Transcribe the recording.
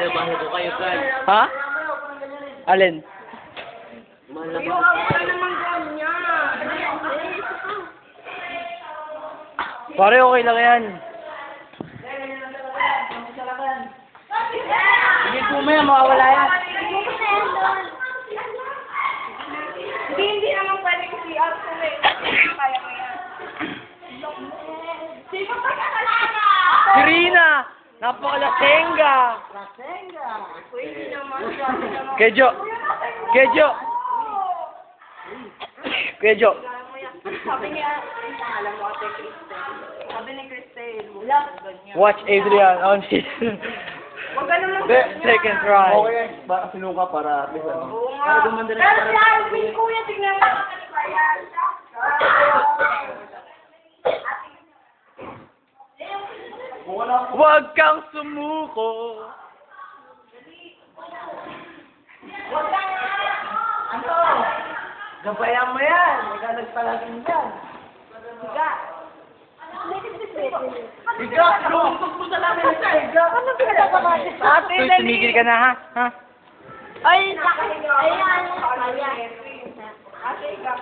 Binabahe ko kayo, guys. Ha? Alin? Pare, okay lang yan. Sige, kumaya, mawawala yan. Hindi naman pwede kasi out ko eh. Kaya mo yan. Sino pa kakalala? Si Rina! Napakalasenga! Pwede naman. Kejo! Kejo! Kejo! Sabi niya, alam mo ate Cristel. Sabi ni Cristel, ganyan. Watch Adrian on his Huwag ka naman. second try. Okay, baka sinuka para at least ano. Oo nga. Pero si Alvin, kuya, tignan mo. Huwag kang sumuko. Ano? Gabayan mo yan. Ikaw nagpalagin yan. Higa. Higa! Lumutog mo sa lamin sa higa! Ano pinagkakabati? Ate, Uy, tumigil ka na ha? Ha? Ay, ayan. Ate, higa.